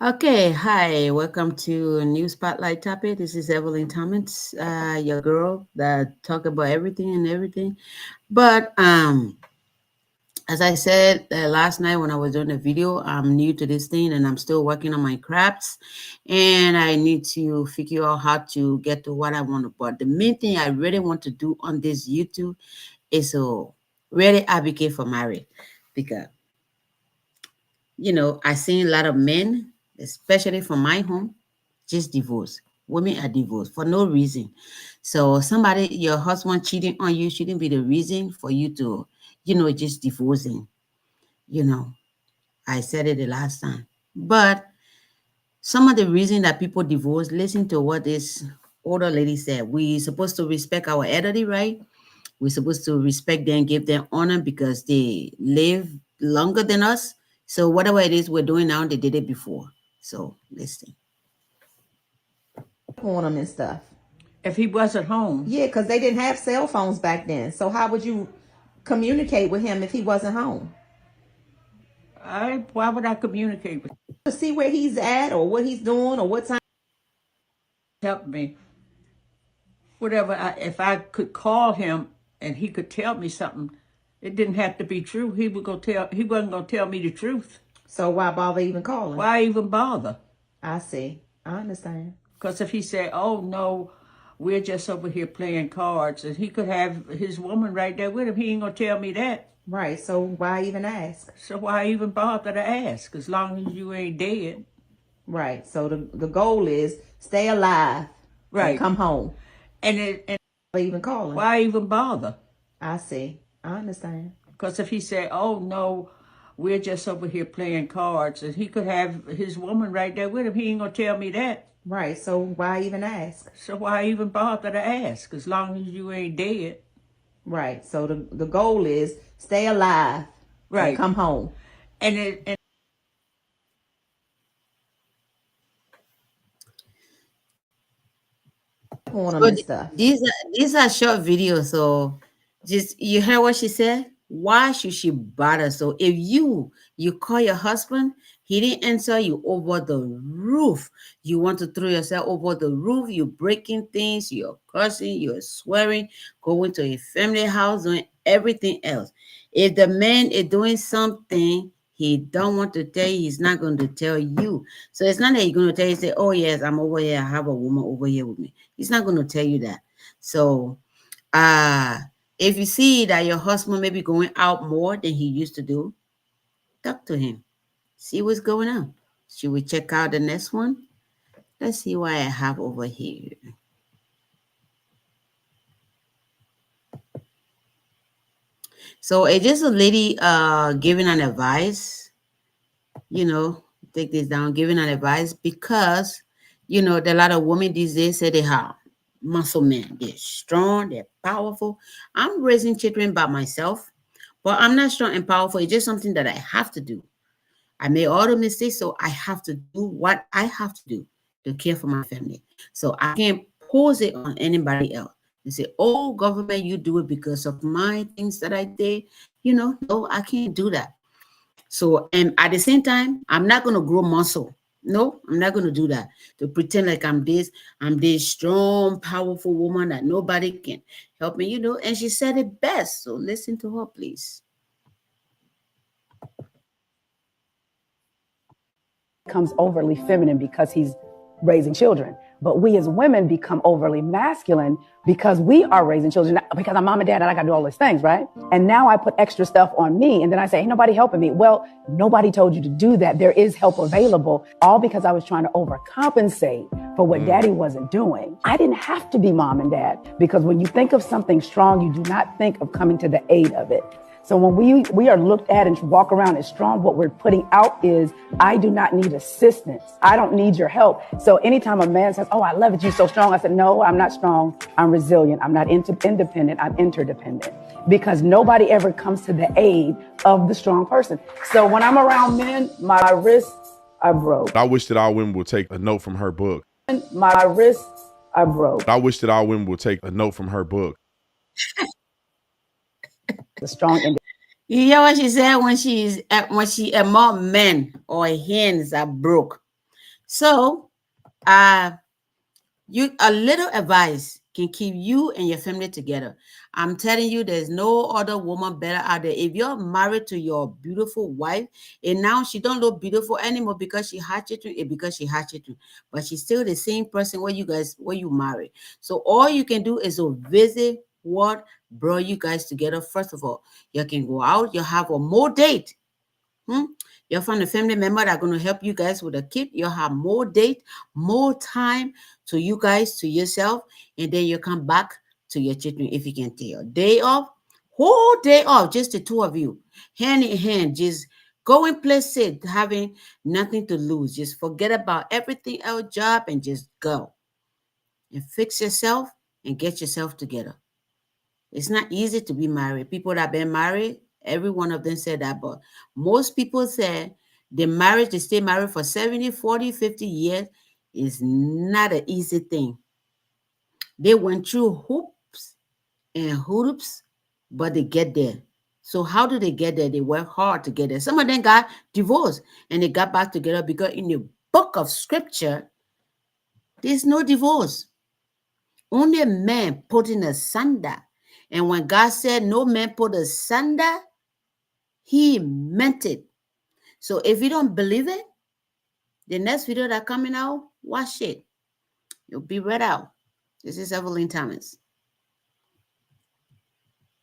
Okay, hi, welcome to New Spotlight Topic. This is Evelyn Thomas, your girl that talk about everything and everything. But as I said last night when I was doing the video, I'm new to this thing and I'm still working on my crafts, and I need to figure out how to get to what I want to. But the main thing I really want to do on this YouTube is to really advocate for marriage, because I see a lot of men, especially from my home, just divorce. Women are divorced for no reason. So somebody, your husband cheating on you shouldn't be the reason for you to, just divorcing. You know, I said it the last time. But some of the reason that people divorce, listen to what this older lady said. We supposed to respect our elderly, right? We're supposed to respect them, give them honor because they live longer than us. So whatever it is we're doing now, they did it before. So listen. On them and stuff. If he wasn't home, Yeah, because they didn't have cell phones back then. So how would you communicate with him if he wasn't home? why would I communicate with To see where he's at or what he's doing or what time. help me? Whatever. If I could call him and he could tell me something, it didn't have to be true. He wasn't gonna tell me the truth. So why bother even calling? Why even bother? I see. I understand. Because if he said, "Oh no, we're just over here playing cards," and he could have his woman right there with him, he ain't gonna tell me that. Right. So why even ask? So why even bother to ask? As long as you ain't dead. Right. So the goal is stay alive. Right. And come home. And Even calling. why even bother? I see. I understand. Because if he said, "Oh no, we're just over here playing cards," and he could have his woman right there with him, he ain't gonna tell me that. Right. So why even ask? So why even bother to ask? As long as you ain't dead. Right. So the goal is stay alive. Right. And come home. And On them So and stuff. these are short videos. So just you heard what she said. Why should she bother? So if you call your husband, he didn't answer you over the roof. You want to throw yourself over the roof. You're breaking things. You're cursing. You're swearing. Going to a family house, doing everything else. If the man is doing something he don't want to tell you, he's not going to tell you. So it's not that he's going to tell you, say, "Oh yes, I'm over here. I have a woman over here with me." He's not going to tell you that. So, if you see that your husband may be going out more than he used to do, talk to him. See what's going on. Should we check out the next one? Let's see what I have over here. So it's just a lady giving an advice, take this down, giving an advice because there are a lot of women these days say they have muscle men. They're strong, they're powerful. I'm raising children by myself, but I'm not strong and powerful. It's just something that I have to do. I made all the mistakes, so I have to do what I have to do to care for my family. So I can't pose it on anybody else. They say, "Oh, government, you do it because of my things that I did." No, I can't do that. So, and at the same time, I'm not going to grow muscle. No, I'm not going to do that to pretend like I'm this strong, powerful woman that nobody can help me. And she said it best. So listen to her, please. Becomes overly feminine because he's raising children. But we as women become overly masculine because we are raising children, because I'm mom and dad and I got to do all these things, right? And now I put extra stuff on me and then I say, "Ain't nobody helping me." Well, nobody told you to do that. There is help available, all because I was trying to overcompensate for what daddy wasn't doing. I didn't have to be mom and dad, because when you think of something strong, you do not think of coming to the aid of it. So when we are looked at and walk around as strong, what we're putting out is, I do not need assistance. I don't need your help. So anytime a man says, "Oh, I love it, you're so strong," I said, "No, I'm not strong. I'm resilient. I'm not independent. I'm interdependent." Because nobody ever comes to the aid of the strong person. So when I'm around men, my wrists are broke. I wish that all women would take a note from her book. My wrists are broke. I wish that all women would take a note from her book. The strong You hear what she said when she among men or hands are broke. So, you a little advice can keep you and your family together. I'm telling you, there's no other woman better out there. If you're married to your beautiful wife and now she don't look beautiful anymore because she had children, because she had children, but she's still the same person where you married. So all you can do is to visit what brought you guys together. First of all, you can go out, you have a more date. You'll find a family member that are going to help you guys with a kid. You'll have more date, more time to you guys, to yourself, and then you come back to your children if you can take a day off, whole day off, just the two of you, hand in hand, just going places, having nothing to lose. Just forget about everything else, job, and just go and fix yourself and get yourself together. It's not easy to be married. People that have been married, every one of them said that, but most people say they stay married for 70, 40, 50 years is not an easy thing. They went through hoops and hoops, but they get there. So how do they get there? They work hard to get there. Some of them got divorced and they got back together because in the book of scripture, there's no divorce. Only a man put in asunder. And when God said no man put asunder, he meant it. So if you don't believe it, the next video that coming out, watch it. You'll be read out. This is Evelyn Thomas.